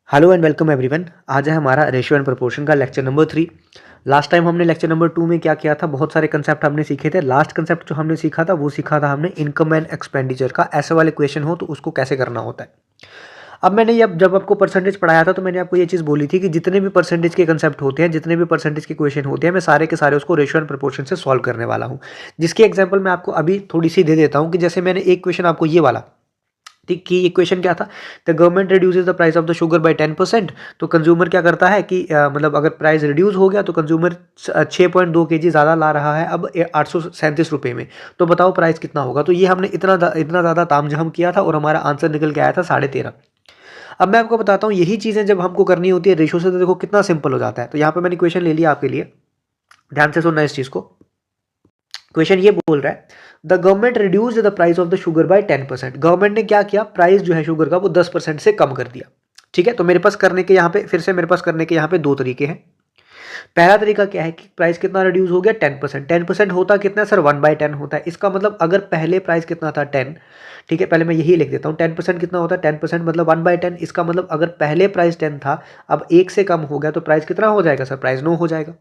Hello and welcome everyone. आज है हमारा रेशियो एंड प्रोपोर्शन का लेक्चर नंबर 3। लास्ट टाइम हमने लेक्चर नंबर 2 में क्या किया था, बहुत सारे कंसेप्ट हमने सीखे थे। लास्ट कंसेप्ट जो हमने सीखा था वो सीखा था हमने इनकम एंड एक्सपेंडिचर का। ऐसे वाले क्वेश्चन हो तो उसको कैसे करना होता है। अब मैंने अब जब आपको परसेंटेज पढ़ाया था तो मैंने आपको ये चीज़ बोली थी कि जितने भी परसेंटेज के कंसेप्ट होते हैं, जितने भी परसेंटेज के क्वेश्चन होते हैं, मैं सारे के सारे उसको रेशियो एंड प्रोपोर्शन से सॉल्व करने वाला हूँ। जिसकी एग्जाम्पल मैं आपको अभी थोड़ी सी दे देता हूँ कि जैसे मैंने एक क्वेश्चन आपको ये वाला, ठीक, कि इक्वेशन क्या था, the government reduces the price of the sugar bye 10%। तो कंज्यूमर क्या करता है कि मतलब अगर प्राइस रिड्यूस हो गया तो कंज्यूमर 6.2 kg ज़्यादा ला रहा है अब 837 रुपये में। तो बताओ प्राइस कितना होगा। तो ये हमने इतना ज़्यादा तामझाम किया था और हमारा आंसर निकल के आया था 13.5। अब मैं आपको बताता हूँ यही चीज़ें जब हमको करनी होती है रेशो से तो देखो कितना सिंपल हो जाता है। तो यहाँ पर मैंने क्वेश्चन ले लिया आपके लिए, ध्यान से सुनना इस चीज़ को। क्वेश्चन ये बोल रहा है the government reduced the price of the sugar bye 10%। Government ने क्या किया, प्राइस जो है शुगर का वो 10% से कम कर दिया। ठीक है, तो मेरे पास करने के यहाँ पे फिर से मेरे पास करने के यहाँ पे दो तरीके हैं। पहला तरीका क्या है कि प्राइस कितना रिड्यूस हो गया, 10%। 10% होता कितना है सर, 1/10 होता है। इसका मतलब अगर पहले प्राइस कितना था 10, ठीक है, पहले मैं यही लिख देता हूँ। 10% कितना होता है, 10% मतलब 1/10। इसका मतलब अगर पहले प्राइस 10 था, अब 1 से कम हो गया तो प्राइस कितना हो जाएगा सर, प्राइस 9 हो जाएगा।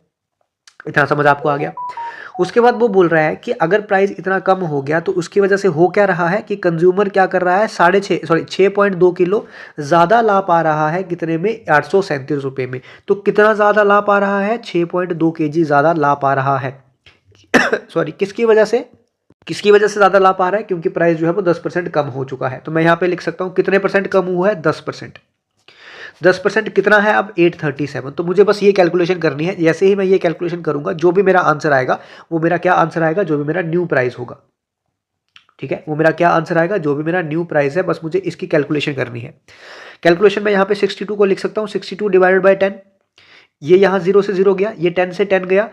इतना समझ आपको आ गया। उसके बाद वो बोल रहा है कि अगर प्राइस इतना कम हो गया तो उसकी वजह से हो क्या रहा है कि कंज्यूमर क्या कर रहा है, 6.2 किलो ज़्यादा ला पा रहा है। कितने में, 837 रुपये में। तो कितना ज़्यादा ला पा रहा है, 6.2 kg ज़्यादा ला पा रहा है। सॉरी, किसकी वजह से ज़्यादा ला पा रहा है, क्योंकि प्राइस जो है वो 10% कम हो चुका है। तो मैं यहाँ पे लिख सकता हूँ कितने परसेंट कम हुआ है, 10%। 10% कितना है अब, 837। तो मुझे बस ये कैलकुलेशन करनी है। जैसे ही मैं ये कैलकुलेशन करूंगा जो भी मेरा आंसर आएगा वो मेरा क्या आंसर आएगा, जो भी मेरा न्यू प्राइस होगा। ठीक है, वो मेरा क्या आंसर आएगा, जो भी मेरा न्यू प्राइस है। बस मुझे इसकी कैलकुलेशन करनी है। कैलकुलेशन में यहाँ पे 62 को लिख सकता हूँ, 62 डिवाइडेड बाई 10। ये यहाँ 0 से 0 गया, ये 10 से 10 गया।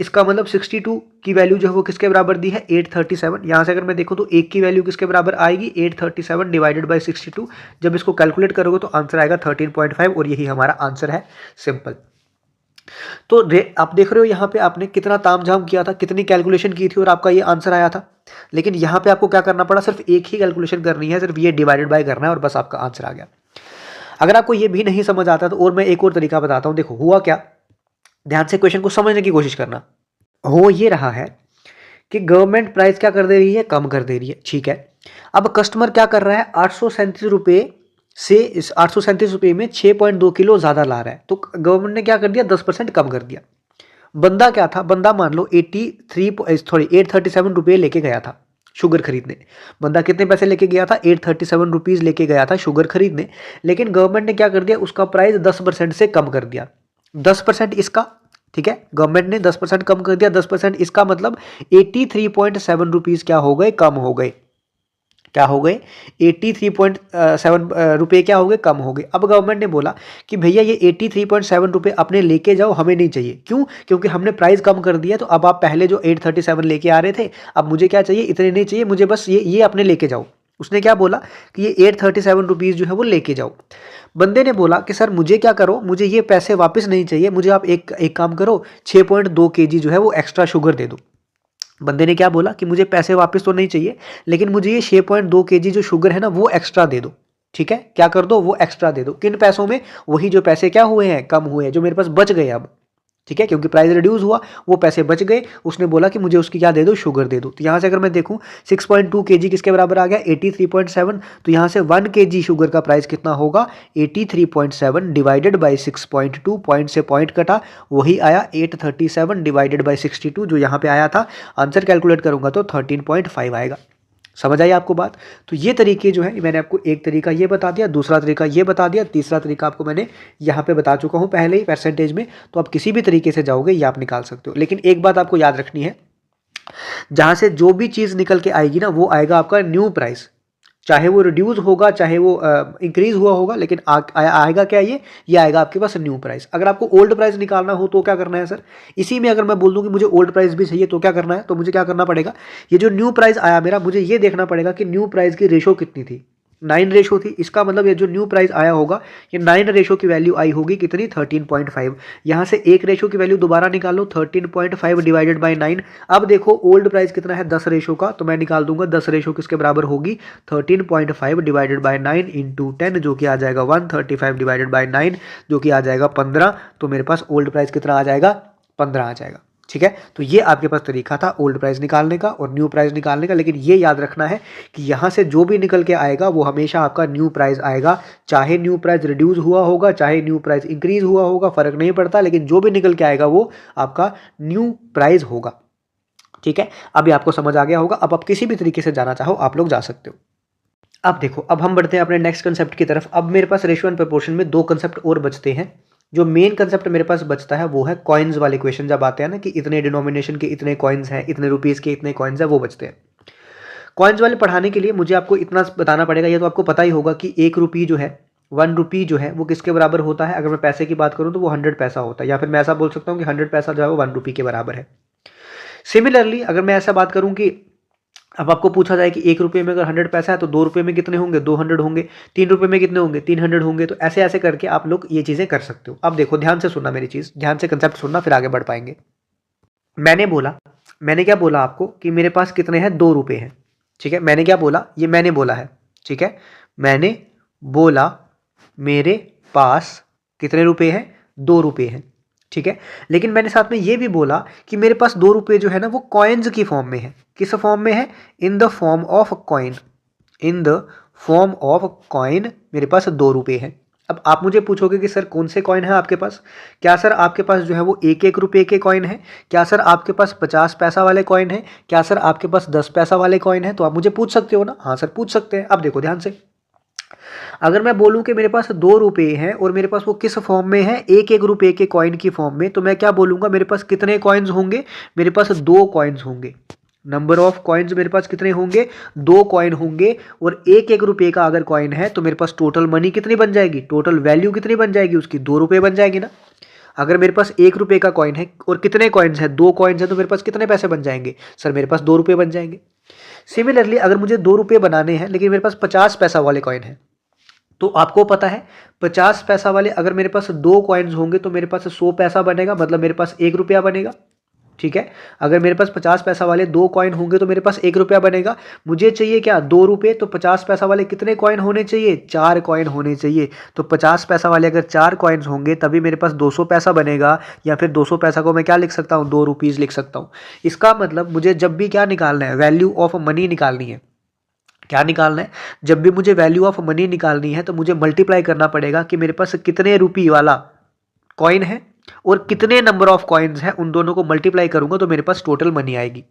इसका मतलब 62 की वैल्यू जो है वो किसके बराबर दी है, 837। यहाँ से अगर मैं देखूँ तो एक की वैल्यू किसके बराबर आएगी, 837 डिवाइडेड बाई 62। जब इसको कैलकुलेट करोगे तो आंसर आएगा 13.5 और यही हमारा आंसर है, सिंपल। तो आप देख रहे हो यहाँ पे आपने कितना तामझाम किया था, कितनी कैलकुलेशन की थी और आपका ये आंसर आया था। लेकिन यहाँ पे आपको क्या करना पड़ा, सिर्फ एक ही कैलकुलेशन करनी है, सिर्फ ये डिवाइडेड बाय करना है और बस आपका आंसर आ गया। अगर आपको ये भी नहीं समझ आता तो और मैं एक और तरीका बताता हूँ। देखो हुआ क्या, ध्यान से क्वेश्चन को समझने की कोशिश करना। हो ये रहा है कि गवर्नमेंट प्राइस क्या कर दे रही है, कम कर दे रही है, ठीक है। अब कस्टमर क्या कर रहा है, 837 रुपये से इस 837 रुपये में 6.2 किलो ज़्यादा ला रहा है। तो गवर्नमेंट ने क्या कर दिया, 10% कम कर दिया। बंदा क्या था, बंदा मान लो 837 रुपये लेके गया था शुगर खरीदने। बंदा कितने पैसे लेके गया था, 837 रुपीज़ लेके गया था शुगर खरीदने। लेकिन गवर्नमेंट ने क्या कर दिया, उसका प्राइस 10% से कम कर दिया। 10% इसका, ठीक है, गवर्नमेंट ने 10% कम कर दिया। 10% इसका मतलब 83.7 रुपीज़ क्या हो गए, कम हो गए। क्या हो गए, 83.7 रुपये क्या हो गए, कम हो गए। अब गवर्नमेंट ने बोला कि भैया ये 83.7 रुपये अपने लेके जाओ, हमें नहीं चाहिए। क्यों, क्योंकि हमने प्राइस कम कर दिया। तो अब आप पहले जो 837 लेके आ रहे थे, अब मुझे क्या चाहिए, इतने नहीं चाहिए मुझे, बस ये अपने लेके जाओ। उसने क्या बोला कि ये 837 रुपीज़ जो है वो लेके जाओ। बंदे ने बोला कि सर मुझे क्या करो, मुझे ये पैसे वापस नहीं चाहिए, मुझे आप एक काम करो, 6.2 kg जो है वो एक्स्ट्रा शुगर दे दो। बंदे ने क्या बोला कि मुझे पैसे वापस तो नहीं चाहिए, लेकिन मुझे ये 6.2 kg जो शुगर है ना वो एक्स्ट्रा दे दो। ठीक है, क्या कर दो, वो एक्स्ट्रा दे दो। किन पैसों में, वही जो पैसे क्या हुए हैं, कम हुए हैं, जो मेरे पास बच गए अब। ठीक है, क्योंकि प्राइस रिड्यूस हुआ, वो पैसे बच गए। उसने बोला कि मुझे उसकी क्या दे दो, शुगर दे दो। तो यहाँ से अगर मैं देखूँ 6.2 kg किसके बराबर आ गया, 83.7। तो यहाँ से 1 kg शुगर का प्राइस कितना होगा, 83.7 डिवाइडेड बाई 6.2। पॉइंट से पॉइंट कटा, वही आया 837 डिवाइडेड बाई 62 जो यहाँ पे आया था। आंसर कैलकुलेट करूंगा तो 13.5 आएगा। समझ आई आपको बात। तो ये तरीके जो है, मैंने आपको एक तरीका ये बता दिया, दूसरा तरीका ये बता दिया, तीसरा तरीका आपको मैंने यहाँ पे बता चुका हूँ पहले ही परसेंटेज में। तो आप किसी भी तरीके से जाओगे ये आप निकाल सकते हो। लेकिन एक बात आपको याद रखनी है, जहाँ से जो भी चीज़ निकल के आएगी ना वो आएगा आपका न्यू प्राइस। चाहे वो रिड्यूस होगा, चाहे वो इंक्रीज हुआ होगा, लेकिन आएगा क्या, ये आएगा आपके पास न्यू प्राइस। अगर आपको ओल्ड प्राइस निकालना हो तो क्या करना है सर, इसी में अगर मैं बोल दूं कि मुझे ओल्ड प्राइस भी चाहिए तो क्या करना है, तो मुझे क्या करना पड़ेगा, ये जो न्यू प्राइस आया मेरा, मुझे ये देखना पड़ेगा कि न्यू प्राइस की रेशो कितनी थी। 9 रेशो थी, इसका मतलब ये जो न्यू प्राइस आया होगा ये 9 रेशो की वैल्यू आई होगी कितनी 13.5। यहाँ से एक रेशो की वैल्यू दोबारा निकालो 13.5 डिवाइडेड बाई 9। अब देखो ओल्ड प्राइस कितना है 10 रेशो का, तो मैं निकाल दूंगा 10 रेशो किसके बराबर होगी 13.5 डिवाइडेड बाई 9 इंटू 10 जो कि आ जाएगा 135 डिवाइडेड बाई 9 जो कि आ जाएगा 15। तो मेरे पास ओल्ड प्राइस कितना आ जाएगा 15 आ जाएगा। ठीक है, तो ये आपके पास तरीका था ओल्ड प्राइस निकालने का और न्यू प्राइस निकालने का। लेकिन ये याद रखना है कि यहाँ से जो भी निकल के आएगा वो हमेशा आपका न्यू प्राइस आएगा, चाहे न्यू प्राइस रिड्यूस हुआ होगा चाहे न्यू प्राइस इंक्रीज हुआ होगा, फर्क नहीं पड़ता, लेकिन जो भी निकल के आएगा वो आपका न्यू प्राइस होगा। ठीक है, अभी आपको समझ आ गया होगा। अब आप किसी भी तरीके से जाना चाहो आप लोग जा सकते हो। अब देखो, अब हम बढ़ते हैं अपने नेक्स्ट कंसेप्ट की तरफ। अब मेरे पास रेशियो एंड प्रोपोर्शन में दो कंसेप्ट और बचते हैं। जो मेन कंसेप्ट मेरे पास बचता है वो है कॉइन्स वाले क्वेश्चन, जब आते हैं ना कि इतने डिनोमिनेशन के इतने कॉइन्स हैं, इतने रुपीज़ के इतने कॉइन्स हैं, वो बचते हैं। कॉइन्स वाले पढ़ाने के लिए मुझे आपको इतना बताना पड़ेगा, ये तो आपको पता ही होगा कि 1 रुपये जो है 1 रुपी जो है वो किसके बराबर होता है। अगर मैं पैसे की बात करूँ तो वो 100 पैसा होता है, या फिर मैं ऐसा बोल सकता हूँ कि 100 पैसा जो है वो 1 रुपये के बराबर है। सिमिलरली अगर मैं ऐसा बात करूँ कि अब आपको पूछा जाए कि 1 रुपये में अगर 100 पैसा है तो 2 रुपये में कितने होंगे 200 होंगे, 3 रुपये में कितने होंगे 300 होंगे। तो ऐसे ऐसे करके आप लोग ये चीज़ें कर सकते हो। अब देखो ध्यान से सुनना मेरी चीज़, ध्यान से कंसेप्ट सुनना, फिर आगे बढ़ पाएंगे। मैंने क्या बोला आपको कि मेरे पास कितने हैं 2 रुपये हैं। ठीक है, मैंने क्या बोला, ये मैंने बोला है। ठीक है, मैंने बोला मेरे पास कितने रुपये हैं 2 रुपये हैं। ठीक है, लेकिन मैंने साथ में ये भी बोला कि मेरे पास 2 रुपये जो है ना वो कॉइन्स की फॉर्म में है। किस फॉर्म में है, in the form of coin, in the form of coin मेरे पास 2 रुपये हैं। अब आप मुझे पूछोगे कि सर कौन से कॉइन है आपके पास, क्या सर आपके पास जो है वो 1-1 रुपये के कॉइन है, क्या सर आपके पास 50 पैसा वाले कॉइन है, क्या सर आपके पास 10 पैसा वाले कॉइन है। तो आप मुझे पूछ सकते हो ना, हाँ सर पूछ सकते हैं। अब देखो ध्यान से, अगर मैं बोलूं कि मेरे पास 2 रुपये हैं और मेरे पास वो किस फॉर्म में है 1-1 रुपये के कॉइन की फॉर्म में, तो मैं क्या बोलूंगा मेरे पास कितने कॉइन्स होंगे, मेरे पास 2 कॉइन्स होंगे। नंबर ऑफ कॉइन्स मेरे पास कितने होंगे 2 कॉइन होंगे। और 1-1 रुपये का अगर कॉइन है तो मेरे पास टोटल मनी कितनी बन जाएगी, टोटल वैल्यू कितनी बन जाएगी उसकी 2 रुपये बन जाएगी ना। अगर मेरे पास 1 रुपये का कॉइन है और कितने कॉइन्स हैं 2 कॉइन्स हैं, तो मेरे पास कितने पैसे बन जाएंगे सर, मेरे पास 2 रुपये बन जाएंगे। सिमिलरली अगर मुझे 2 रुपये बनाने हैं लेकिन मेरे पास 50 पैसा वाले कॉइन है, तो आपको पता है 50 पैसा वाले अगर मेरे पास 2 कॉइन्स होंगे तो मेरे पास 100 पैसा बनेगा, मतलब मेरे पास 1 रुपया बनेगा। ठीक है, अगर मेरे पास 50 पैसा वाले 2 कॉइन होंगे तो मेरे पास 1 रुपया बनेगा। मुझे चाहिए क्या 2 रुपये, तो 50 पैसा वाले कितने कॉइन होने चाहिए 4 कॉइन होने चाहिए। तो 50 पैसा वाले अगर 4 कॉइन्स होंगे तभी मेरे पास 200 पैसा बनेगा, या फिर 200 पैसा को मैं क्या लिख सकता हूँ 2 रुपीज़ लिख सकता हूँ। इसका मतलब मुझे जब भी क्या निकालना है वैल्यू ऑफ मनी निकालनी है, क्या निकालना है, जब भी मुझे वैल्यू ऑफ मनी निकालनी है तो मुझे मल्टीप्लाई करना पड़ेगा कि मेरे पास कितने रुपये वाला कॉइन है और कितने नंबर ऑफ कॉइन्स हैं, उन दोनों को मल्टीप्लाई करूंगा तो मेरे पास टोटल मनी आएगी।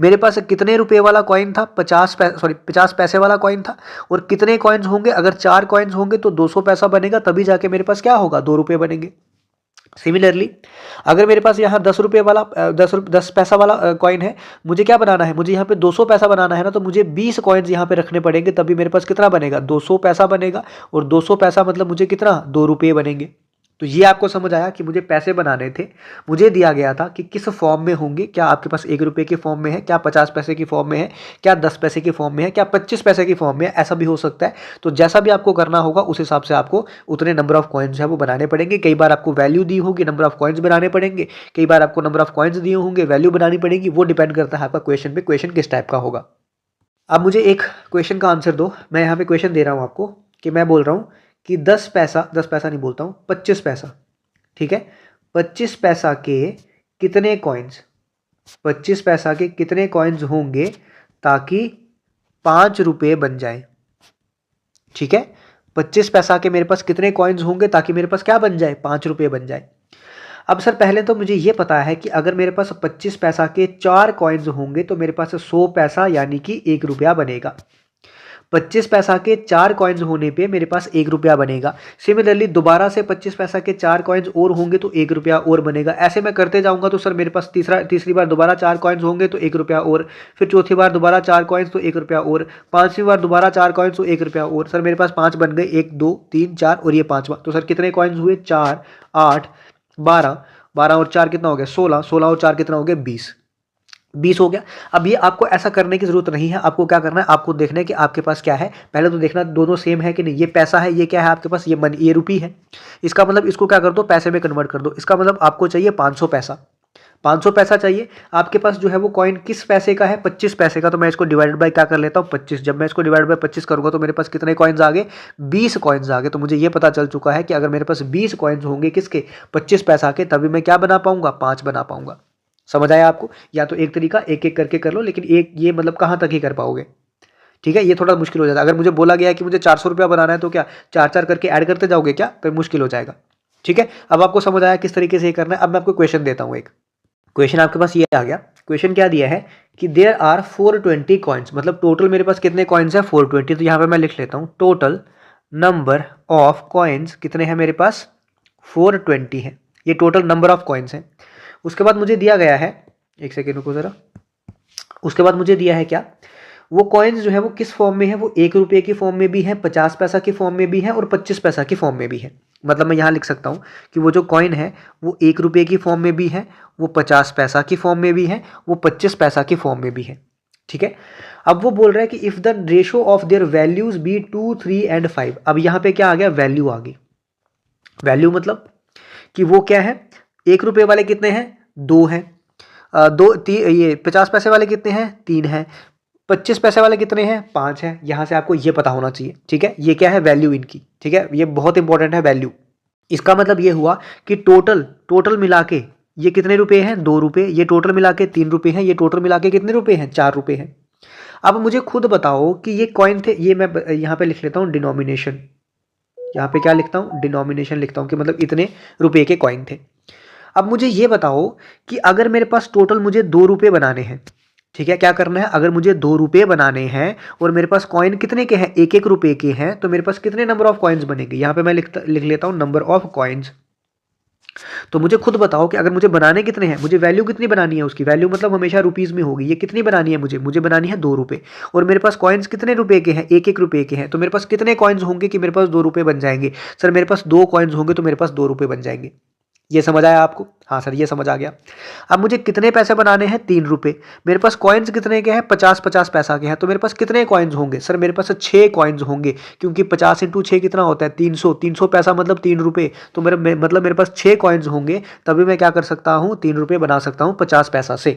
मेरे पास कितने रुपए वाला कॉइन था 50 पैसे वाला कॉइन था, और कितने कॉइन्स होंगे, अगर 4 कॉइन्स होंगे तो 200 पैसा बनेगा, तभी जाके मेरे पास क्या होगा 2 रुपये बनेंगे। सिमिलरली अगर मेरे पास यहाँ 10 रुपये वाला 10 पैसा वाला कॉइन है, मुझे क्या बनाना है, मुझे यहाँ पे 200 पैसा बनाना है ना, तो मुझे 20 कॉइन्स यहाँ पे रखने पड़ेंगे, तभी मेरे पास कितना बनेगा 200 पैसा बनेगा। और 200 पैसा मतलब मुझे कितना 2 रुपये बनेंगे। तो ये आपको समझ आया कि मुझे पैसे बनाने थे, मुझे दिया गया था कि किस फॉर्म में होंगे, क्या आपके पास 1 रुपये की फॉर्म में है, क्या 50 पैसे की फॉर्म में है, क्या 10 पैसे की फॉर्म में है, क्या 25 पैसे की फॉर्म में है, ऐसा भी हो सकता है। तो जैसा भी आपको करना होगा उस हिसाब से आपको उतने नंबर ऑफ कॉइन्स है वो बनाने पड़ेंगे। कई बार आपको वैल्यू दी होगी नंबर ऑफ कॉइन्स बनाने पड़ेंगे, कई बार आपको नंबर ऑफ कॉइन्स दिए होंगे वैल्यू बनानी पड़ेगी। वो डिपेंड करता है आपका क्वेश्चन पे, क्वेश्चन किस टाइप का होगा। अब मुझे एक क्वेश्चन का आंसर दो। मैं यहाँ पे क्वेश्चन दे रहा हूँ आपको कि मैं बोल रहा हूँ कि 10 पैसा नहीं बोलता हूँ 25 पैसा, ठीक है, 25 पैसा के कितने कॉइन्स, 25 पैसा के कितने कॉइन्स होंगे ताकि 5 रुपये बन जाए। ठीक है, 25 पैसा के मेरे पास कितने कॉइन्स होंगे ताकि मेरे पास क्या बन जाए 5 रुपये बन जाए। अब सर पहले तो मुझे ये पता है कि अगर मेरे पास 25 पैसा के 4 कॉइन्स होंगे तो मेरे पास 100 पैसा यानी कि 1 रुपया बनेगा। 25 पैसा के 4 कॉइन्स होने पे मेरे पास 1 रुपया बनेगा। सिमिलरली दोबारा से 25 पैसा के 4 कॉइन्स और होंगे तो 1 रुपया और बनेगा। ऐसे मैं करते जाऊंगा तो सर मेरे पास तीसरी बार दोबारा 4 कॉइन्स होंगे तो 1 रुपया और, फिर चौथी बार दोबारा 4 कॉइन्स तो 1 रुपया और, पांचवी बार दोबारा 4 कॉइन्स तो 1 रुपया और। सर मेरे पास 5 बन गए, 1 2 3 4 और ये 5वां। तो सर कितने कॉइन्स हुए 4 8 12, 12 और 4 कितना हो गया 16, 16 और 4 कितना हो गया 20। 20 हो गया। अब ये आपको ऐसा करने की ज़रूरत नहीं है, आपको क्या करना है, आपको देखना है कि आपके पास क्या है। पहले तो देखना दोनों सेम है कि नहीं। ये पैसा है, ये क्या है आपके पास, ये मनी, ये रुपी है। इसका मतलब इसको क्या कर दो, पैसे में कन्वर्ट कर दो। इसका मतलब आपको चाहिए 500 पैसा। 500 पैसा चाहिए आपके पास। जो है वो कॉइन किस पैसे का है, 25 पैसे का। तो मैं इसको डिवाइडेड बाय क्या कर लेता हूँ, 25। जब मैं इसको डिवाइड बाय 25 करूँगा तो मेरे पास कितने कॉइन्स आ गए, 20 कॉइन्स आ गए। तो मुझे ये पता चल चुका है कि अगर मेरे पास 20 कॉइन्स होंगे किसके, 25 पैसा के, तभी मैं क्या बना पाऊंगा, 5 बना पाऊंगा। समझ आया आपको। या तो एक तरीका एक एक करके कर लो, लेकिन एक ये मतलब कहाँ तक ही कर पाओगे। ठीक है, ये थोड़ा मुश्किल हो जाता है। अगर मुझे बोला गया है कि मुझे 400 रुपया बनाना है तो क्या 4 करके ऐड करते जाओगे क्या, फिर मुश्किल हो जाएगा। ठीक है, अब आपको समझ आया किस तरीके से ये करना है। अब मैं आपको क्वेश्चन देता हूँ। एक क्वेश्चन आपके पास ये आ गया। क्वेश्चन क्या दिया है कि देयर आर 420 कॉइन्स, मतलब टोटल मेरे पास कितने कॉइन्स है, 420। तो यहाँ पे मैं लिख लेता हूँ टोटल नंबर ऑफ कॉइन्स कितने हैं मेरे पास, 420 है। ये टोटल नंबर ऑफ कॉइन्स हैं। उसके बाद मुझे दिया गया है, एक सेकेंड रुको ज़रा। उसके बाद मुझे दिया है क्या, वो कॉइन्स जो है वो किस फॉर्म में है, वो 1 रुपये की फॉर्म में भी है, 50 पैसा की फॉर्म में भी है और 25 पैसा की फॉर्म में भी है। मतलब मैं यहाँ लिख सकता हूँ कि वो जो कॉइन है वो 1 रुपये की फॉर्म में भी है, वो 50 पैसा की फॉर्म में भी है, वो 25 पैसा की फॉर्म में भी है। ठीक है, अब वो बोल रहा है कि if the ratio of their values be 2, 3 and 5। अब यहाँ पे क्या आ गया, वैल्यू आ गई। वैल्यू मतलब कि वो क्या है, 1 रुपये वाले कितने हैं, 2 हैं। ये 50 पैसे वाले कितने हैं, 3 हैं। 25 पैसे वाले कितने हैं, 5 हैं। यहाँ से आपको ये पता होना चाहिए। ठीक है, ये क्या है, वैल्यू इनकी। ठीक है, ये बहुत इंपॉर्टेंट है वैल्यू। इसका मतलब ये हुआ कि टोटल टोटल मिला के ये कितने रुपए हैं, 2 रुपये। ये टोटल मिला के 3 रुपये हैं। ये टोटल मिला के कितने रुपये हैं, 4 रुपये हैं। अब मुझे खुद बताओ कि ये कॉइन थे, ये मैं यहाँ पे लिख लेता हूँ डिनोमिनेशन। यहाँ पे क्या लिखता हूँ, डिनोमिनेशन लिखता हूँ कि मतलब इतने रुपये के कॉइन थे। अब मुझे ये बताओ कि अगर मेरे पास टोटल मुझे 2 रुपये बनाने हैं, ठीक है, क्या करना है, अगर मुझे 2 रुपये बनाने हैं और मेरे पास कॉइन कितने के हैं, 1-1 रुपये के हैं, तो मेरे पास कितने नंबर ऑफ कॉइन्स बनेंगे। यहाँ पे मैं लिख लेता हूँ नंबर ऑफ कॉइन्स। तो मुझे खुद बताओ कि अगर मुझे बनाने कितने हैं, मुझे वैल्यू कितनी बनानी है उसकी, वैल्यू मतलब हमेशा रुपीज़ में होगी। ये कितनी बनानी है मुझे बनानी है 2 रुपये। और मेरे पास कॉइन्स कितने रुपये के हैं, 1-1 रुपये के हैं। तो मेरे पास कितने कॉइन्स होंगे कि मेरे पास 2 रुपये बन जाएंगे। सर मेरे पास 2 कॉइन्स होंगे तो मेरे पास 2 रुपये बन जाएंगे। ये समझ आया आपको, हाँ सर ये समझ आ गया। अब मुझे कितने पैसे बनाने हैं, 3 रुपये। मेरे पास कॉइन्स कितने के हैं, 50-50 पैसा के हैं। तो मेरे पास कितने कॉइन्स होंगे, सर मेरे पास 6 कॉइन्स होंगे, क्योंकि 50 इंटू 6 कितना होता है, 300। 300 पैसा मतलब 3 रुपये। तो मतलब मेरे पास 6 कॉइन्स होंगे, तभी मैं क्या कर सकता हूँ, 3 रुपये बना सकता हूँ 50 पैसा से।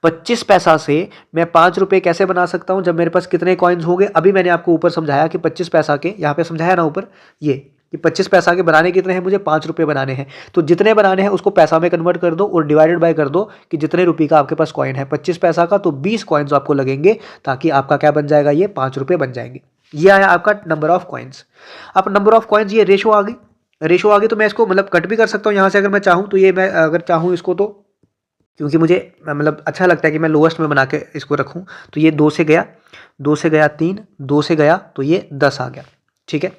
25 पैसा से मैं 5 रुपये कैसे बना सकता हूँ, जब मेरे पास कितने कॉइन्स होंगे। अभी मैंने आपको ऊपर समझाया कि 25 पैसा के, यहाँ पे समझाया ना ऊपर, ये कि 25 पैसा के बनाने कितने हैं, मुझे 5 रुपये बनाने हैं। तो जितने बनाने हैं उसको पैसा में कन्वर्ट कर दो और डिवाइडेड बाय कर दो कि जितने रुपये का आपके पास कॉइन है। 25 पैसा का तो 20 कॉइन्स आपको लगेंगे, ताकि आपका क्या बन जाएगा, ये 5 रुपये बन जाएंगे। ये आया आपका नंबर ऑफ कॉइन्स। अब नंबर ऑफ कॉइन्स, ये रेशो आ गई। रेशो आ गई तो मैं इसको मतलब कट भी कर सकता हूँ यहाँ से अगर मैं चाहूँ तो। ये मैं अगर चाहूँ इसको तो, क्योंकि मुझे मतलब अच्छा लगता है कि मैं लोएस्ट में बना के इसको रखूं। तो ये 2 से गया, 2 से गया 3, 2 से गया तो ये 10 आ गया। ठीक है,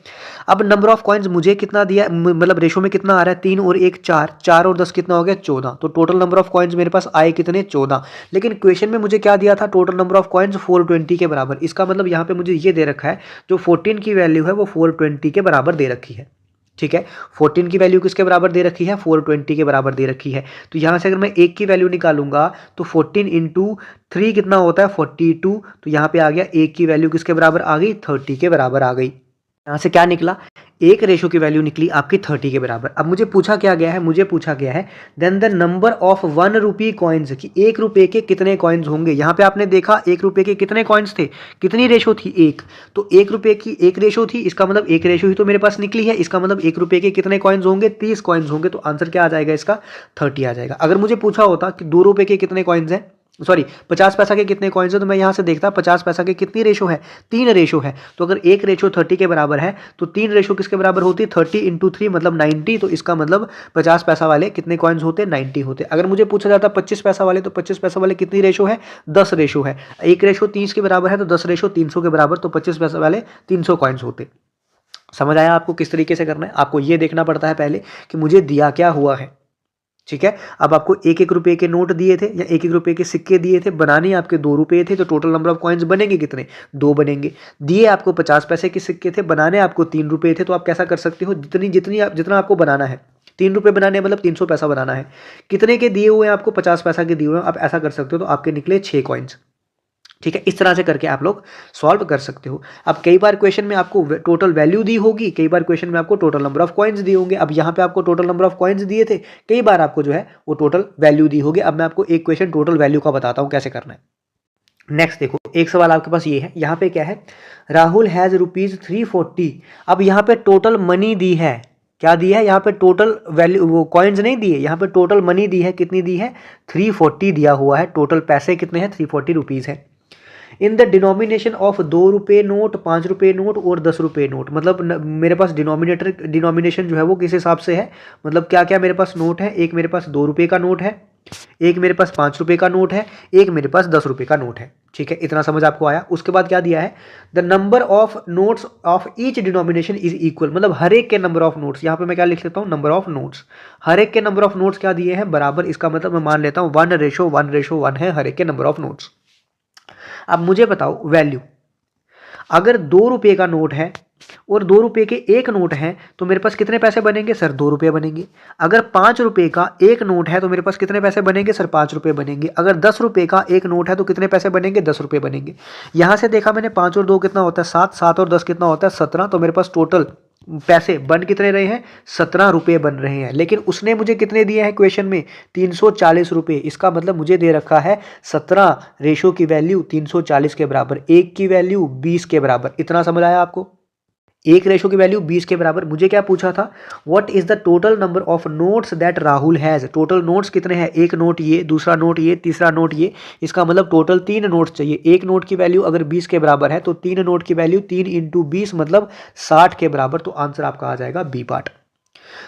अब नंबर ऑफ कॉइन्स मुझे कितना दिया, मतलब रेशो में कितना आ रहा है, 3 और 1 4, 4 और 10 कितना हो गया, 14। तो टोटल नंबर ऑफ कॉइन्स मेरे पास आए कितने, 14। लेकिन क्वेश्चन में मुझे क्या दिया था, टोटल नंबर ऑफ कॉइन्स 420 के बराबर। इसका मतलब यहाँ पे मुझे ये दे रखा है, जो 14 की वैल्यू है वो 420 के बराबर दे रखी है। ठीक है, 14 की वैल्यू किसके बराबर दे रखी है, 420 के बराबर दे रखी है। तो यहाँ से अगर मैं 1 की वैल्यू निकालूंगा तो 14 इंटू 3 कितना होता है, 42। तो यहाँ पे आ गया 1 की वैल्यू किसके बराबर आ गई, 30 के बराबर आ गई। यहाँ से क्या निकला, एक रेशो की वैल्यू निकली आपकी 30 के बराबर। अब मुझे पूछा क्या गया है, मुझे पूछा गया है then the number of 1 rupee coins, कि 1 रुपये के कितने कॉइन्स होंगे। यहाँ पे आपने देखा 1 रुपये के कितने कॉइन्स थे, कितनी रेशो थी, 1। तो 1 रुपये की 1 रेशो थी, इसका मतलब 1 रेशो ही तो मेरे पास निकली है। इसका मतलब 1 रुपये के कितने कॉइन्स होंगे, 30 कॉइन्स होंगे। तो आंसर क्या आ जाएगा इसका, 30 आ जाएगा। अगर मुझे पूछा होता कि 2 रुपये के कितने कॉइन्स हैं, सॉरी 50 पैसा के कितने कॉइन्स है, तो मैं यहाँ से देखता 50 पैसा के कितनी रेशो है, 3 रेशो है। तो अगर 1 रेशो 30 के बराबर है तो 3 रेशो किसके बराबर होती है, 30 इंटू 3 मतलब 90। तो इसका मतलब 50 पैसा वाले कितने कॉइन्स होते, 90 होते। अगर मुझे पूछा जाता 25 पैसा वाले, तो 25 पैसा वाले कितनी रेशो है, 10 रेशो है। 1 रेशो 30 के बराबर है तो 10 रेशो 300 के बराबर, तो 25 पैसा वाले 300 कॉइन्स होते। समझ आया आपको किस तरीके से करना है। आपको ये देखना पड़ता है पहले कि मुझे दिया क्या हुआ है। ठीक है, अब आपको 1-1 रुपये के नोट दिए थे या 1-1 रुपये के सिक्के दिए थे, बनाने आपके 2 रुपये थे। तो टोटल नंबर ऑफ कॉइन्स बनेंगे कितने, 2 बनेंगे। दिए आपको 50 पैसे के सिक्के थे, बनाने आपको 3 रुपये थे। तो आप कैसा कर सकते हो, जितना आपको बनाना है। ₹3 बनाने हैं, मतलब 300 पैसा बनाना है। कितने के दिए हुए हैं आपको? 50 पैसा के दिए हुए हैं। आप ऐसा कर सकते हो, तो आपके निकले 6 कॉइन्स। ठीक है, इस तरह से करके आप लोग सॉल्व कर सकते हो। अब कई बार क्वेश्चन में आपको टोटल वैल्यू दी होगी, कई बार क्वेश्चन में आपको टोटल नंबर ऑफ कॉइन्स दिए होंगे। अब यहाँ पे आपको टोटल नंबर ऑफ कॉइन्स दिए थे, कई बार आपको जो है वो टोटल वैल्यू दी होगी। अब मैं आपको एक क्वेश्चन टोटल वैल्यू का बताता हूँ कैसे करना है। नेक्स्ट देखो, एक सवाल आपके पास ये है, यहाँ पे क्या है, राहुल हैज़ ₹340। अब यहाँ पे टोटल मनी दी है, क्या दी है यहाँ पे? टोटल वैल्यू, वो कॉइन्स नहीं दिए, यहाँ पे टोटल मनी दी है। कितनी दी है? 340 दिया हुआ है। टोटल पैसे कितने हैं? 340 रुपीज़ है। In the denomination of ₹2 note, ₹5 note और ₹10 नोट। मतलब मेरे पास डिनोमिनेशन जो है वो किस हिसाब से है, मतलब क्या क्या मेरे पास नोट है? एक मेरे पास ₹2 का नोट है, एक मेरे पास ₹5 का नोट है, एक मेरे पास ₹10 का नोट है। ठीक है, इतना समझ आपको आया। उसके बाद क्या दिया है? The number of notes of each denomination is equal, मतलब हर एक के नंबर ऑफ नोट्स, यहाँ पे मैं क्या लिख लेता हूँ? Number of notes. हर एक के नंबर ऑफ नोट्स क्या दिए हैं? बराबर। इसका मतलब मैं मान लेता हूँ 1:1:1 है हर एक के नंबर ऑफ नोट्स। अब मुझे बताओ वैल्यू, अगर ₹2 का नोट है और ₹2 के एक नोट हैं तो मेरे पास कितने पैसे बनेंगे सर? ₹2 बनेंगे। अगर ₹5 का एक नोट है तो मेरे पास कितने पैसे बनेंगे सर? ₹5 बनेंगे। अगर ₹10 का एक नोट है तो कितने पैसे बनेंगे? ₹10 बनेंगे। यहाँ से देखा मैंने, 5 और 2 कितना होता है? 7, 7 और 10 कितना होता है? 17। तो मेरे पास टोटल पैसे बन कितने रहे हैं? ₹17 बन रहे हैं। लेकिन उसने मुझे कितने दिए हैं क्वेश्चन में? ₹340। इसका मतलब मुझे दे रखा है 17 रेशो की वैल्यू 340 के बराबर, एक की वैल्यू 20 के बराबर। इतना समझ आया आपको? एक रेशो की वैल्यू 20 के बराबर। मुझे क्या पूछा था? What is the total number of notes that Rahul has. Total notes कितने हैं? एक नोट ये, दूसरा नोट ये, तीसरा नोट ये। इसका मतलब टोटल 3 नोट्स चाहिए। एक नोट की वैल्यू अगर 20 के बराबर है तो 3 नोट की वैल्यू 3 × 20 मतलब 60 के बराबर। तो आंसर आपका आ जाएगा बी पार्ट।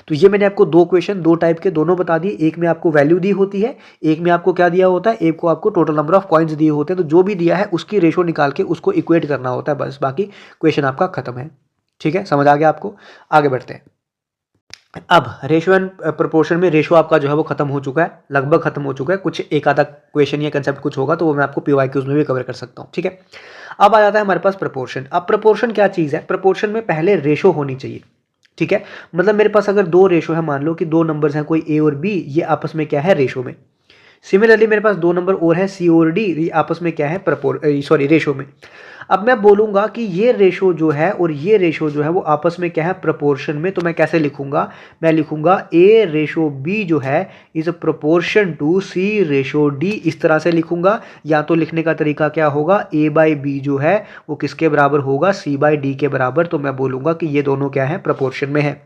तो ये मैंने आपको दो क्वेश्चन, दो टाइप के दोनों बता दिए। एक में आपको वैल्यू दी होती है, एक में आपको क्या दिया होता है? एक को आपको टोटल नंबर ऑफ कॉइन्स दिए होते हैं। तो जो भी दिया है उसकी रेशो निकाल के उसको इक्वेट करना होता है, बस। बाकी क्वेश्चन आपका खत्म है। ठीक है, समझ आ गया आपको? आगे बढ़ते हैं। अब रेशो एंड प्रोपोर्शन में रेशो आपका जो है वो खत्म हो चुका है, लगभग खत्म हो चुका है। कुछ एक आधा क्वेश्चन या कंसेप्ट कुछ होगा तो वो मैं आपको पीवाईक्यूज में भी कवर कर सकता हूँ। ठीक है, अब आ जाता है हमारे पास प्रोपोर्शन। अब प्रोपोर्शन क्या चीज़ है? प्रोपोर्शन में पहले रेशो होनी चाहिए। ठीक है, मतलब मेरे पास अगर दो रेशो है, मान लो कि दो नंबर्स हैं कोई ए और बी, ये आपस में क्या है? रेशो में। सिमिलरली मेरे पास दो नंबर और है सी और डी, ये आपस में क्या है? रेशो में। अब मैं बोलूँगा कि ये रेशो जो है और ये रेशो जो है वो आपस में क्या है? प्रोपोर्शन में। तो मैं कैसे लिखूंगा? मैं लिखूंगा ए रेशो बी जो है is proportion to C ratio D. इस तरह से लिखूंगा। या तो लिखने का तरीका क्या होगा? ए बाई बी जो है वो किसके बराबर होगा? सी बाई डी के बराबर। तो मैं बोलूँगा कि ये दोनों क्या है? प्रोपोर्शन में है।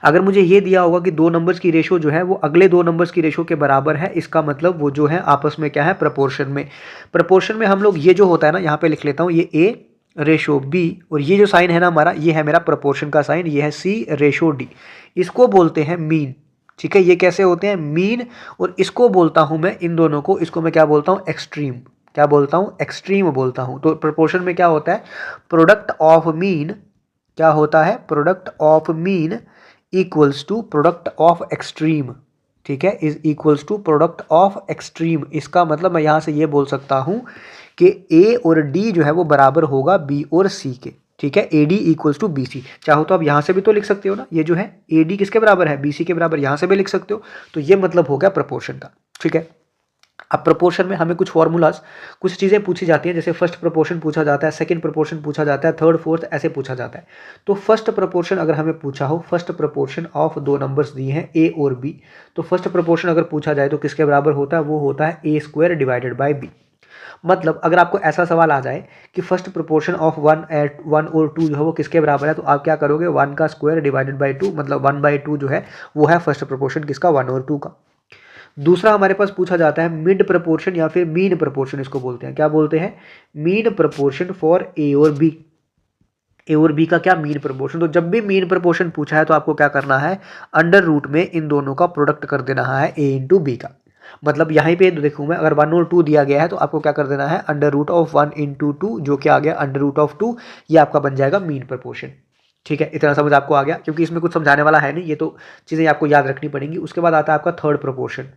अगर मुझे ये दिया होगा कि दो नंबर्स की रेशो जो है वो अगले दो नंबर्स की रेशो के बराबर है, इसका मतलब वो जो है आपस में क्या है? प्रोपोर्शन में। प्रोपोर्शन में हम लोग ये जो होता है ना, यहाँ पे लिख लेता हूँ, ये ए रेशो बी और ये जो साइन है ना हमारा, ये है मेरा प्रोपोर्शन का साइन, ये है सी रेशो डी। इसको बोलते हैं मीन। ठीक है, ये कैसे होते हैं? मीन। और इसको बोलता हूँ मैं, इन दोनों को, इसको मैं क्या बोलता हूँ? एक्सट्रीम। क्या बोलता हूँ? एक्सट्रीम बोलता हूँ। तो प्रोपोर्शन में क्या होता है? प्रोडक्ट ऑफ मीन क्या होता है? Product of mean equals to product of extreme. ठीक है, is equals to product of extreme. इसका मतलब मैं यहाँ से ये बोल सकता हूँ कि ए और डी जो है वो बराबर होगा बी और सी के। ठीक है, A D equals to B C. चाहो तो आप यहाँ से भी तो लिख सकते हो ना, ये जो है ए डी किसके बराबर है? बी सी के बराबर। यहाँ से भी लिख सकते हो। तो ये मतलब हो गया प्रोपोर्शन का। ठीक है, अब प्रोपोर्शन में हमें कुछ फॉर्मूलाज, कुछ चीज़ें पूछी जाती हैं। जैसे फर्स्ट प्रोपोर्शन पूछा जाता है, सेकंड प्रोपोर्शन पूछा जाता है, थर्ड फोर्थ ऐसे पूछा जाता है। तो फर्स्ट प्रोपोर्शन अगर हमें पूछा हो, फर्स्ट प्रोपोर्शन ऑफ दो नंबर्स दिए हैं ए और बी, तो फर्स्ट प्रोपोर्शन अगर पूछा जाए तो किसके बराबर होता है? वो होता है ए स्क्वायर डिवाइडेड बाई बी। मतलब अगर आपको ऐसा सवाल आ जाए कि फर्स्ट प्रोपोर्शन ऑफ 1 और 2 जो है वो किसके बराबर है, तो आप क्या करोगे? 1 का स्क्वायर डिवाइडेड बाई 2, मतलब 1/2 जो है वो है फर्स्ट प्रोपोर्शन किसका? 1 और 2 का। दूसरा हमारे पास पूछा जाता है मिड प्रपोर्शन या फिर मीन प्रपोर्शन, इसको बोलते हैं। क्या बोलते हैं? मीन प्रपोर्शन फॉर ए और बी। ए और बी का क्या? Mean proportion. तो जब भी मीन प्रपोर्शन पूछा है तो आपको क्या करना है? अंडर रूट में इन दोनों का प्रोडक्ट कर देना है, ए इंटू बी का। मतलब यहाँ पे देखूँ मैं, अगर 1 और 2 दिया गया है तो आपको क्या कर देना है? अंडर रूट ऑफ 1 इंटू 2, जो कि आ गया अंडर रूट ऑफ 2। ये आपका बन जाएगा मीन प्रपोर्शन। ठीक है, इतना समझ आपको आ गया? क्योंकि इसमें कुछ समझाने वाला है नहीं, ये तो चीज़ें आपको याद रखनी पड़ेंगी। उसके बाद आता है आपका थर्ड प्रपोर्शन।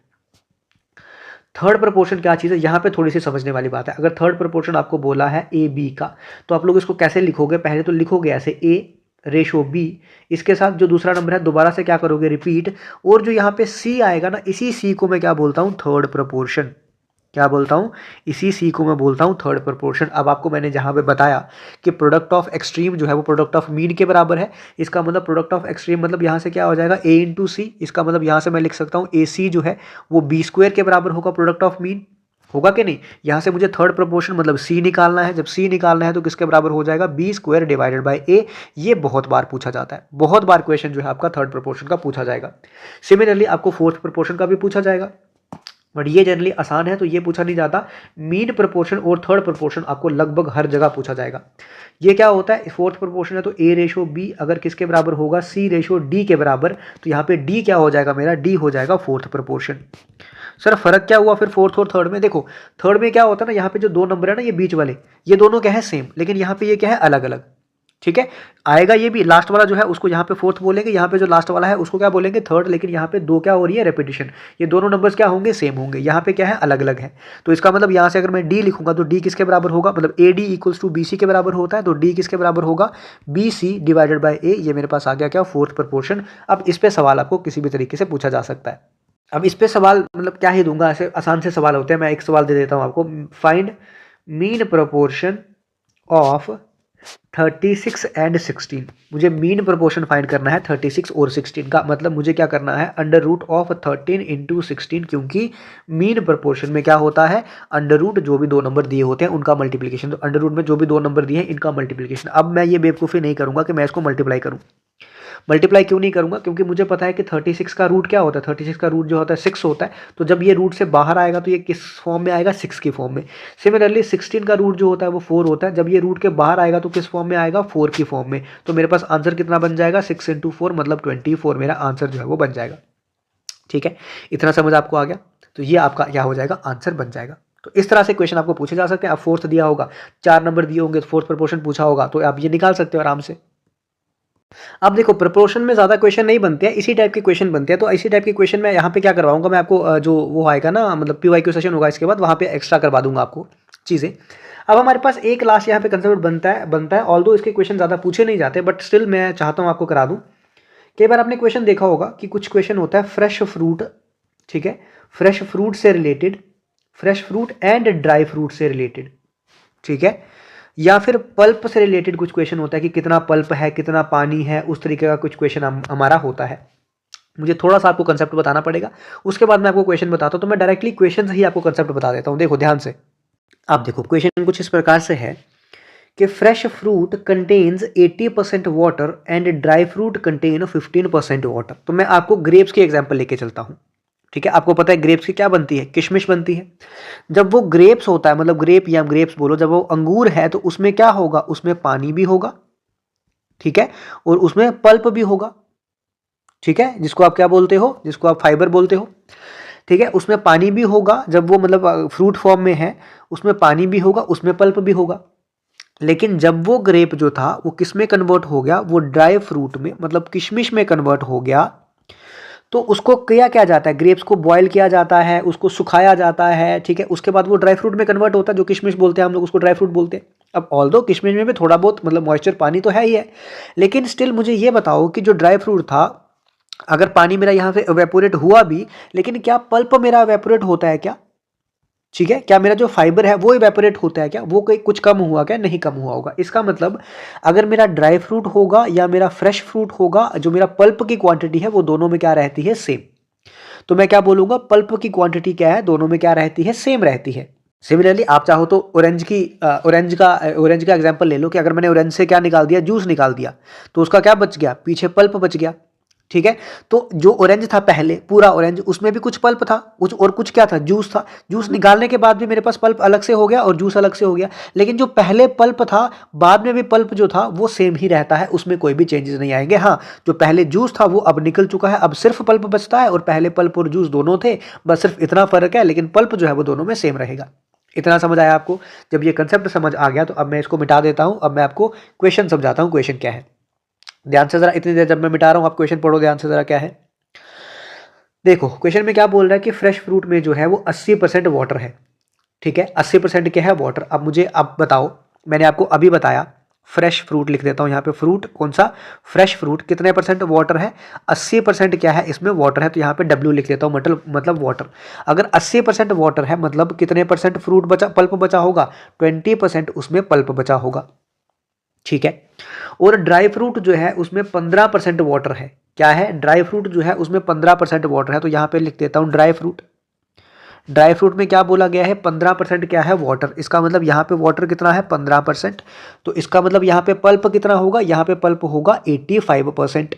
थर्ड प्रपोर्शन क्या चीज़ है? यहाँ पे थोड़ी सी समझने वाली बात है। अगर थर्ड प्रपोर्शन आपको बोला है ए बी का, तो आप लोग इसको कैसे लिखोगे? पहले तो लिखोगे ऐसे, ए रेशो बी, इसके साथ जो दूसरा नंबर है दोबारा से क्या करोगे, रिपीट, और जो यहाँ पे सी आएगा ना, इसी सी को मैं क्या बोलता हूँ, थर्ड प्रपोर्शन। क्या बोलता हूँ, इसी सी को मैं बोलता हूँ थर्ड प्रपोर्शन। अब आपको मैंने जहाँ पे बताया कि प्रोडक्ट ऑफ एक्सट्रीम जो है वो प्रोडक्ट ऑफ मीन के बराबर है, इसका मतलब प्रोडक्ट ऑफ एक्सट्रीम मतलब यहाँ से क्या हो जाएगा, ए इंटू सी, इसका मतलब यहाँ से मैं लिख सकता हूँ ए सी जो है वो बी स्क्वायर के बराबर होगा, प्रोडक्ट ऑफ मीन होगा कि नहीं। यहाँ से मुझे थर्ड प्रपोर्शन मतलब सी निकालना है, जब सी निकालना है तो किसके बराबर हो जाएगा, बी स्क्वायर डिवाइडेड बाय ए। ये बहुत बार पूछा जाता है, बहुत बार क्वेश्चन जो है आपका थर्ड प्रपोर्शन का पूछा जाएगा। सिमिलरली आपको फोर्थ प्रपोर्शन का भी पूछा जाएगा, बट ये जनरली आसान है तो ये पूछा नहीं जाता। मीन प्रपोर्शन और थर्ड प्रपोर्शन आपको लगभग हर जगह पूछा जाएगा। ये क्या होता है, फोर्थ प्रपोर्शन है तो ए रेशो बी अगर किसके बराबर होगा, सी रेशो डी के बराबर, तो यहाँ पे डी क्या हो जाएगा मेरा, डी हो जाएगा फोर्थ प्रपोर्शन। सर फर्क क्या हुआ फिर फोर्थ और थर्ड में, देखो थर्ड में क्या होता है ना, यहाँ पे जो दो नंबर है ना ये बीच वाले, ये दोनों क्या है सेम, लेकिन यहाँ पे ये क्या है अलग अलग, ठीक है। आएगा ये भी लास्ट वाला जो है उसको यहाँ पे फोर्थ बोलेंगे, यहाँ पे जो लास्ट वाला है उसको क्या बोलेंगे, थर्ड, लेकिन यहाँ पे दो क्या हो रही है, रेपिटेशन, ये दोनों नंबर्स क्या होंगे, सेम होंगे, यहाँ पे क्या है अलग अलग है। तो इसका मतलब यहाँ से अगर मैं डी लिखूंगा तो डी किसके बराबर होगा, मतलब A D equals to B C के बराबर होता है, तो डी किसके बराबर होगा, B C divided by A. ये मेरे पास आ गया क्या, फोर्थ प्रपोर्शन। अब इस पे सवाल आपको किसी भी तरीके से पूछा जा सकता है। अब इस पे सवाल मतलब क्या ही दूंगा, ऐसे आसान से सवाल होते हैं, मैं एक सवाल दे देता हूँ आपको, find mean proportion of 36 and 16। मुझे मीन प्रोपोर्शन फाइंड करना है 36 और 16 का, मतलब मुझे क्या करना है, अंडर रूट ऑफ 13 इंटू 16, क्योंकि मीन प्रोपोर्शन में क्या होता है, अंडर रूट जो भी दो नंबर दिए होते हैं उनका मल्टीप्लिकेशन, तो अंडर रूट में जो भी दो नंबर दिए हैं इनका मल्टीप्लिकेशन। अब मैं ये बेवकूफ़ी नहीं करूंगा कि मैं इसको मल्टीप्लाई करूँ, मल्टीप्लाई क्यों नहीं करूंगा, क्योंकि मुझे पता है कि 36 का रूट क्या होता है, 36 का रूट जो होता है 6 होता है, तो जब ये रूट से बाहर आएगा तो ये किस फॉर्म में आएगा, 6 की फॉर्म में। सिमिलरली 16 का रूट जो होता है वो 4 होता है, जब ये रूट के बाहर आएगा तो किस फॉर्म में आएगा, 4 की फॉर्म में। तो मेरे पास आंसर कितना बन जाएगा, 6 इंटू 4 मतलब 24 मेरा आंसर जो है वो बन जाएगा। ठीक है, इतना समझ आपको आ गया, तो ये आपका क्या हो जाएगा, आंसर बन जाएगा। तो इस तरह से क्वेश्चन आपको पूछे जा सकते हैं। आप फोर्थ दिया होगा, 4 नंबर दिए होंगे तो फोर्थ प्रपोर्शन पूछा होगा, तो आप ये निकाल सकते हो आराम से। अब देखो प्रपोर्शन में ज़्यादा क्वेश्चन नहीं बनते हैं, इसी टाइप के क्वेश्चन बनते हैं, तो इसी टाइप के क्वेश्चन मैं यहाँ पे क्या करवाऊंगा, मैं आपको जो वो आएगा ना, मतलब PYQ सेशन होगा इसके बाद, वहाँ पे एक्स्ट्रा करवा दूंगा आपको चीज़ें। अब हमारे पास एक लास्ट यहाँ पे कंसेप्ट बनता है ऑल्दो इसके क्वेश्चन ज़्यादा पूछे नहीं जाते, बट स्टिल मैं चाहता हूँ आपको करा दूँ। कई बार आपने क्वेश्चन देखा होगा कि कुछ क्वेश्चन होता है फ्रेश फ्रूट, ठीक है, फ्रेश फ्रूट से related, fresh fruit and dry fruit से रिलेटेड, ठीक है, या फिर पल्प से रिलेटेड कुछ क्वेश्चन होता है कि कितना पल्प है, कितना पानी है, उस तरीके का कुछ क्वेश्चन हमारा होता है। मुझे थोड़ा सा आपको कंसेप्ट बताना पड़ेगा, उसके बाद मैं आपको क्वेश्चन बताता हूँ। तो मैं डायरेक्टली क्वेश्चन से ही आपको कंसेप्ट बता देता हूँ। देखो ध्यान से, आप देखो क्वेश्चन कुछ इस प्रकार से है कि fresh fruit contains 80% water and dry fruit contain 15% water. तो मैं आपको ग्रेप्स की एग्जाम्पल लेके चलता हूँ, ठीक है। आपको पता है ग्रेप्स की क्या बनती है, किशमिश बनती है। जब वो ग्रेप्स होता है, मतलब ग्रेप या ग्रेप्स बोलो, जब वो अंगूर है तो उसमें क्या होगा, उसमें पानी भी होगा, ठीक है, और उसमें पल्प भी होगा, ठीक है, जिसको आप क्या बोलते हो, जिसको आप फाइबर बोलते हो, ठीक है। उसमें पानी भी होगा, जब वो मतलब फ्रूट फॉर्म में है उसमें पानी भी होगा, उसमें पल्प भी होगा। लेकिन जब वो ग्रेप जो था वो किस में कन्वर्ट हो गया, वो ड्राई फ्रूट में मतलब किशमिश में कन्वर्ट हो गया, तो उसको किया जाता है, ग्रेप्स को बॉयल किया जाता है, उसको सुखाया जाता है, ठीक है, उसके बाद वो ड्राई फ्रूट में कन्वर्ट होता है, जो किशमिश बोलते हैं हम लोग उसको ड्राई फ्रूट बोलते हैं। अब ऑल्दो किशमिश में भी थोड़ा बहुत मतलब मॉइस्चर पानी तो है ही है, लेकिन स्टिल मुझे ये बताओ कि जो ड्राई फ्रूट था, अगर पानी मेरा यहाँ से एवेपोरेट हुआ भी, लेकिन क्या पल्प मेरा एवेपोरेट होता है क्या, ठीक है, क्या मेरा जो फाइबर है वो इवेपोरेट होता है क्या, वो कोई कुछ कम हुआ क्या, नहीं कम हुआ होगा। इसका मतलब अगर मेरा ड्राई फ्रूट होगा या मेरा फ्रेश फ्रूट होगा, जो मेरा पल्प की क्वांटिटी है वो दोनों में क्या रहती है, सेम। तो मैं क्या बोलूंगा, पल्प की क्वांटिटी क्या है, दोनों में क्या रहती है, सेम रहती है। सिमिलरली आप चाहो तो ऑरेंज का एग्जांपल ले लो कि अगर मैंने ऑरेंज से क्या निकाल दिया, जूस निकाल दिया, तो उसका क्या बच गया, पीछे पल्प बच गया, ठीक है। तो जो ऑरेंज था पहले पूरा ऑरेंज, उसमें भी कुछ पल्प था, कुछ और कुछ क्या था, जूस था। जूस निकालने के बाद भी मेरे पास पल्प अलग से हो गया और जूस अलग से हो गया, लेकिन जो पहले पल्प था बाद में भी पल्प जो था वो सेम ही रहता है, उसमें कोई भी चेंजेस नहीं आएंगे। हाँ, जो पहले जूस था वो अब निकल चुका है, अब सिर्फ पल्प बचता है, और पहले पल्प और जूस दोनों थे, बस सिर्फ इतना फर्क है, लेकिन पल्प जो है वो दोनों में सेम रहेगा। इतना समझ आया आपको। जब ये कंसेप्ट समझ आ गया तो अब मैं इसको मिटा देता हूं। अब मैं आपको क्वेश्चन समझाता हूं, क्वेश्चन क्या है। ध्यान से जरा, इतनी देर जब मैं मिटा रहा हूं आप क्वेश्चन पढ़ो ध्यान से जरा क्या है। देखो क्वेश्चन में क्या बोल रहा है कि फ्रेश फ्रूट में जो है वो 80% वाटर है, ठीक है, 80% क्या है, वाटर। अब मुझे अब बताओ, मैंने आपको अभी बताया फ्रेश फ्रूट लिख देता हूँ यहाँ पे, फ्रूट कौन सा, फ्रेश फ्रूट, कितने परसेंट वाटर है, 80% क्या है इसमें वाटर है, तो यहाँ पे W लिख देता हूँ, मतलब वाटर। अगर 80% वाटर है मतलब कितने परसेंट फ्रूट बचा, पल्प बचा होगा, 20% उसमें पल्प बचा होगा, ठीक है। और ड्राई फ्रूट जो है उसमें 15% वाटर है, क्या है, ड्राई फ्रूट जो है उसमें 15% वाटर है, तो यहाँ पे लिख देता हूँ ड्राई फ्रूट। ड्राई फ्रूट में क्या बोला गया है, 15% क्या है, वाटर, इसका मतलब यहाँ पे वाटर कितना है, 15%, तो इसका मतलब यहाँ पे पल्प कितना होगा, यहाँ पे पल्प होगा 85%,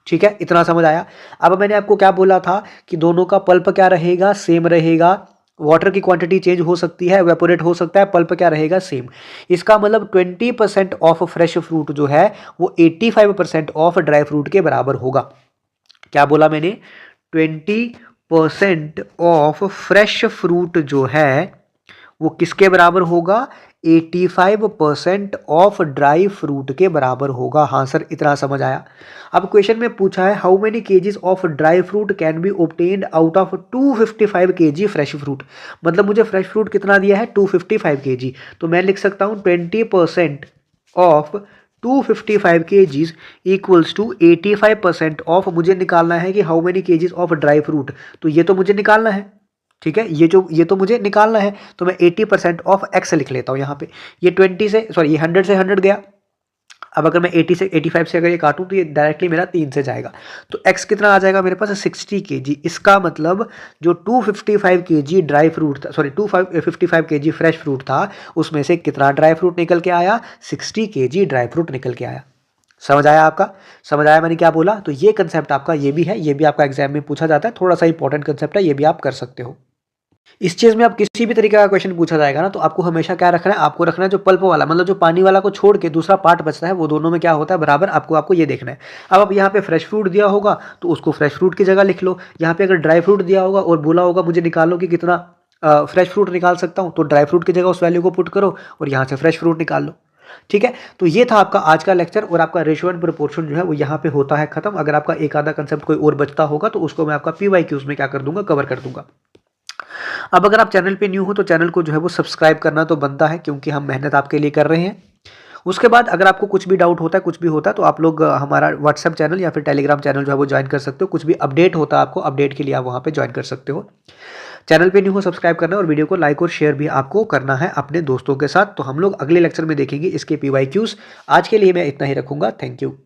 ठीक है, इतना समझ आया। अब मैंने आपको क्या बोला था कि दोनों का पल्प क्या रहेगा, सेम रहेगा, वाटर की क्वांटिटी चेंज हो सकती है, एवेपोरेट हो सकता है, पल्प क्या रहेगा, सेम। इसका मतलब 20% ऑफ फ्रेश फ्रूट जो है वो 85% ऑफ ड्राई फ्रूट के बराबर होगा। क्या बोला मैंने, 20% ऑफ फ्रेश फ्रूट जो है वो किसके बराबर होगा, 85% ऑफ ड्राई फ्रूट के बराबर होगा। हाँ सर, इतना समझ आया। अब क्वेश्चन में पूछा है how many KGs of dry fruit can be obtained out of 255 KG fresh fruit, मतलब मुझे फ्रेश फ्रूट कितना दिया है, 255 केजी, तो मैं लिख सकता हूँ 20% of 255 KGs equals to 85% of, मुझे निकालना है कि how many KGs of dry fruit, तो ये तो मुझे निकालना है, ठीक है, ये तो मुझे निकालना है, तो मैं 80% ऑफ एक्स लिख लेता हूँ यहाँ पे। ये 20 से सॉरी ये 100 से 100 गया। अब अगर मैं 80 से 85 से अगर ये काटूं तो ये डायरेक्टली मेरा 3 से जाएगा, तो x कितना आ जाएगा मेरे पास, 60 केजी। इसका मतलब जो 255 केजी ड्राई फ्रूट था, सॉरी 255 केजी फ्रेश फ्रूट था, उसमें से कितना ड्राई फ्रूट निकल के आया, 60 केजी ड्राई फ्रूट निकल के आया। समझ आया आपका, समझ आया मैंने क्या बोला। तो ये कंसेप्ट आपका ये भी है, ये भी आपका एग्जाम में पूछा जाता है, थोड़ा सा इंपॉर्टेंट कंसेप्ट है, ये भी आप कर सकते हो। इस चीज में आप किसी भी तरीके का क्वेश्चन पूछा जाएगा ना, तो आपको हमेशा क्या रखना है, आपको रखना है जो पल्प वाला, मतलब जो पानी वाला को छोड़ के दूसरा पार्ट बचता है, वो दोनों में क्या होता है, बराबर, आपको ये देखना है। अब आप यहाँ पे फ्रेश फ्रूट दिया होगा तो उसको फ्रेश फ्रूट की जगह लिख लो, यहाँ पे अगर ड्राई फ्रूट दिया होगा और बोला होगा मुझे निकालो कि कितना फ्रेश फ्रूट निकाल सकता हूँ, तो ड्राई फ्रूट की जगह उस वैल्यू को पुट करो और यहाँ से फ्रेश फ्रूट निकाल लो, ठीक है। तो ये था आपका आज का लेक्चर, और आपका रेशियो एंड प्रोपोर्शन जो है वो यहाँ पे होता है खत्म। अगर आपका एक आधा कंसेप्ट कोई और बचता होगा तो उसको मैं आपका PYQs में क्या कर दूंगा, कवर कर दूंगा। अब अगर आप चैनल पे न्यू हो तो चैनल को जो है वो सब्सक्राइब करना तो बनता है, क्योंकि हम मेहनत आपके लिए कर रहे हैं। उसके बाद अगर आपको कुछ भी डाउट होता है, कुछ भी होता है, तो आप लोग हमारा व्हाट्सएप चैनल या फिर टेलीग्राम चैनल जो है वो ज्वाइन कर सकते हो। कुछ भी अपडेट होता है आपको, अपडेट के लिए आप वहाँ पे ज्वाइन कर सकते हो। चैनल पे न्यू हो सब्सक्राइब करना, और वीडियो को लाइक और शेयर भी आपको करना है अपने दोस्तों के साथ। तो हम लोग अगले लेक्चर में देखेंगे इसके PYQs। आज के लिए मैं इतना ही रखूंगा, थैंक यू।